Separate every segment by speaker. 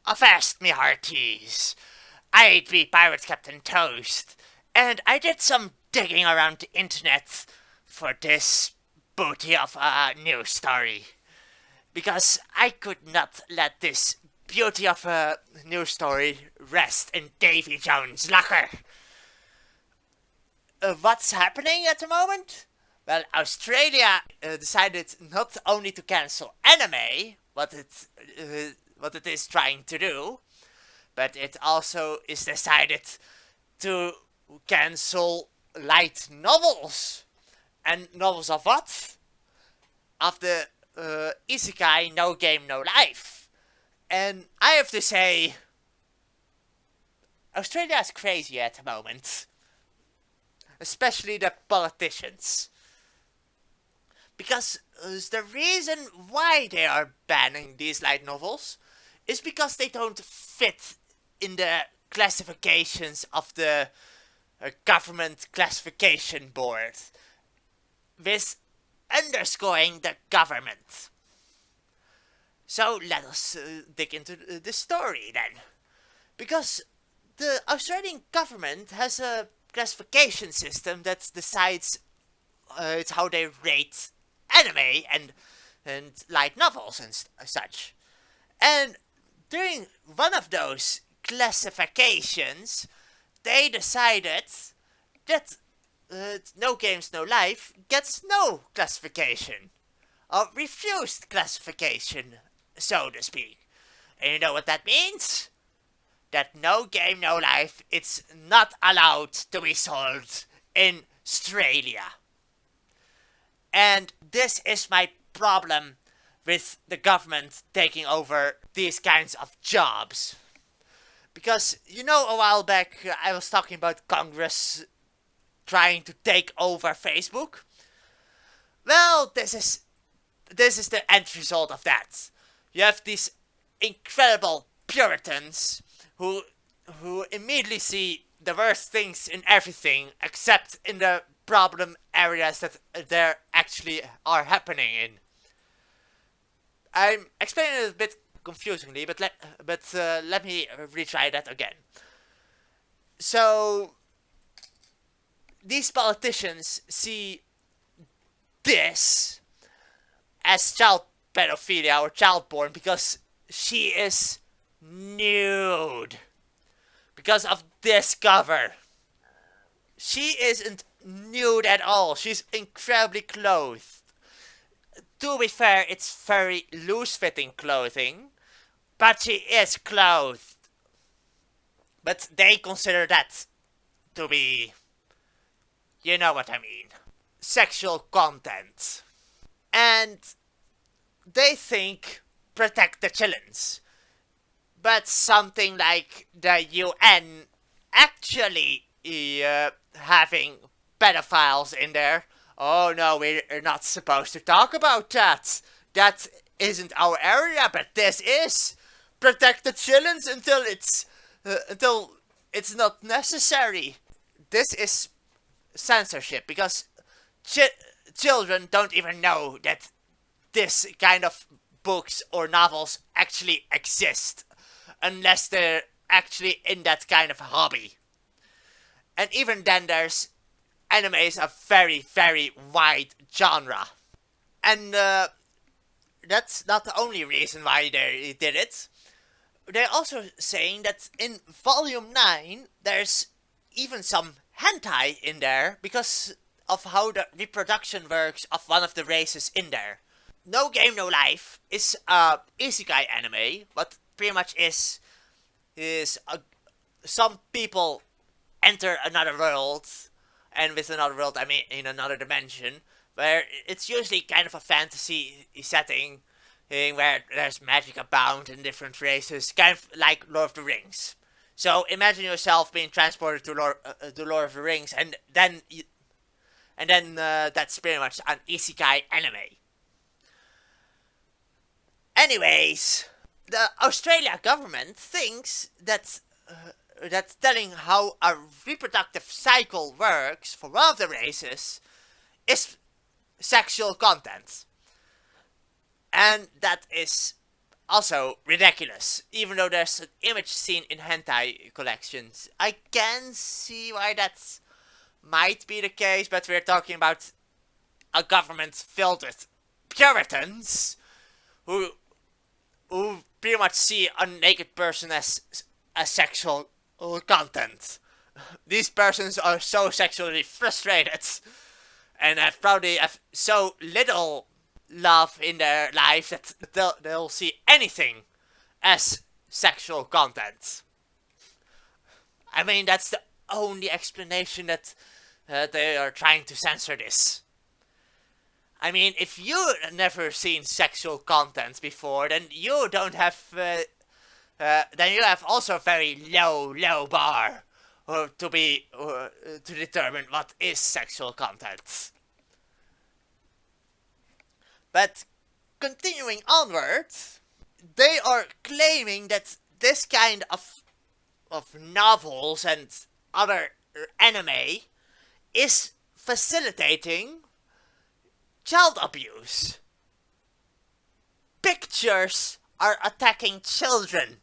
Speaker 1: Avast me hearties! I'd be Pirate Captain Toast, and I did some digging around the internet for this booty of a news story. Because I could not let this beauty of a news story rest in Davy Jones' locker. What's happening at the moment? Well, Australia decided not only to cancel anime, what it is trying to do, but it also is decided to cancel light novels. And novels of what? Of the Isekai No Game No Life. And I have to say, Australia is crazy at the moment. Especially the politicians. Because the reason why they are banning these light novels is because they don't fit in the classifications of the government classification board, with underscoring the government. So let us dig into the story then. Because the Australian government has a classification system that decides it's how they rate anime and light novels and such. And during one of those classifications, they decided that No Games No Life gets no classification, or refused classification, so to speak. And you know what that means? That No Game No Life it's not allowed to be sold in Australia. And this is my problem with the government taking over these kinds of jobs. Because, a while back I was talking about Congress trying to take over Facebook. Well, this is the end result of that. You have these incredible Puritans who immediately see the worst things in everything except in the problem areas that there actually are happening in. I'm explaining it a bit confusingly, but let me retry that again. So these politicians see this as child pedophilia or child porn because she is nude. Because of this cover. She isn't nude at all. She's incredibly clothed. To be fair, it's very loose-fitting clothing, but she is clothed. But they consider that to be, you know what I mean, sexual content. And they think protect the chillens. But something like the UN actually having pedophiles in there. Oh no, we're not supposed to talk about that. That isn't our area, but this is. Protect the children until it's not necessary. This is censorship because children don't even know that this kind of books or novels actually exist unless they're actually in that kind of hobby. And even then, there's anime is a very, very wide genre. And that's not the only reason why they did it. They're also saying that in Volume 9, there's even some hentai in there because of how the reproduction works of one of the races in there. No Game No Life is a isekai anime, but pretty much some people enter another world, and with another world I mean in another dimension, where it's usually kind of a fantasy setting where there's magic abound in different races, kind of like Lord of the Rings. So imagine yourself being transported to Lord of the Rings, and then that's pretty much an isekai anime. Anyways, the Australia government thinks that telling how a reproductive cycle works for one of the races is sexual content. And that is also ridiculous. Even though there's an image seen in hentai collections, I can see why that might be the case, but we're talking about a government filled with Puritans who pretty much see a naked person as sexual content. These persons are so sexually frustrated and have probably have so little love in their life that they'll see anything as sexual content. I mean, that's the only explanation that they are trying to censor this. I mean, if you've never seen sexual content before, then you don't have. Then you have also a very low bar to determine what is sexual content. But continuing onward, they are claiming that this kind of novels and other anime is facilitating child abuse. Pictures are attacking children,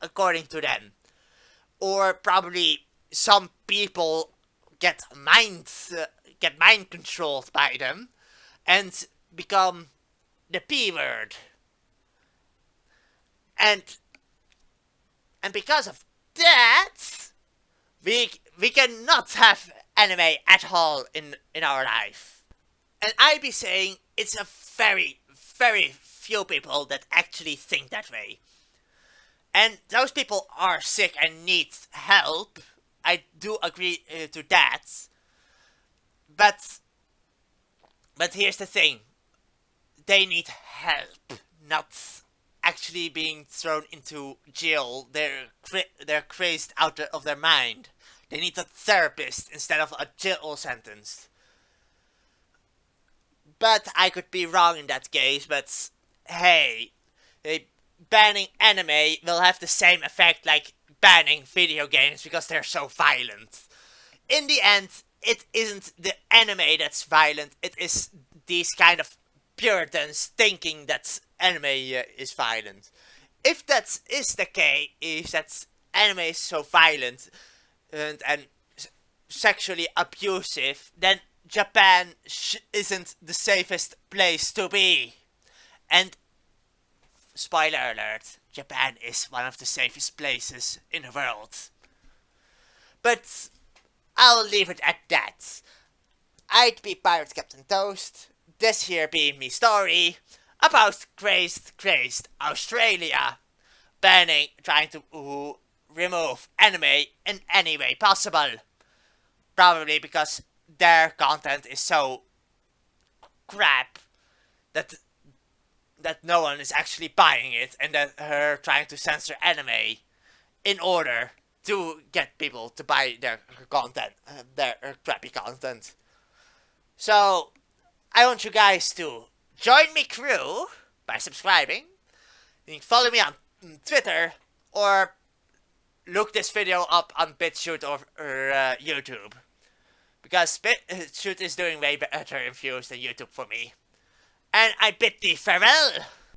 Speaker 1: according to them. Or probably some people get mind controlled by them and become the P word. And because of that, we cannot have anime at all in our life. And I'd be saying it's a very, very few people that actually think that way. And those people are sick and need help. I do agree to that. But here's the thing. They need help, not actually being thrown into jail. They're crazed out of their mind. They need a therapist instead of a jail sentence. But I could be wrong in that case, but hey, banning anime will have the same effect like banning video games because they're so violent. In the end, it isn't the anime that's violent, it is these kind of Puritans thinking that anime is violent. If that is the case, that anime is so violent and sexually abusive, then Japan isn't the safest place to be. And spoiler alert, Japan is one of the safest places in the world. But I'll leave it at that. I'd be Pirate Captain Toast. This here being me story about crazed Australia trying to remove anime in any way possible. Probably because their content is so crap that no one is actually buying it, and that they're trying to censor anime in order to get people to buy their content, their crappy content. So I want you guys to join me crew by subscribing. You can follow me on Twitter or look this video up on BitChute or YouTube. Because BitChute is doing way better in views than YouTube for me. And I bid thee farewell!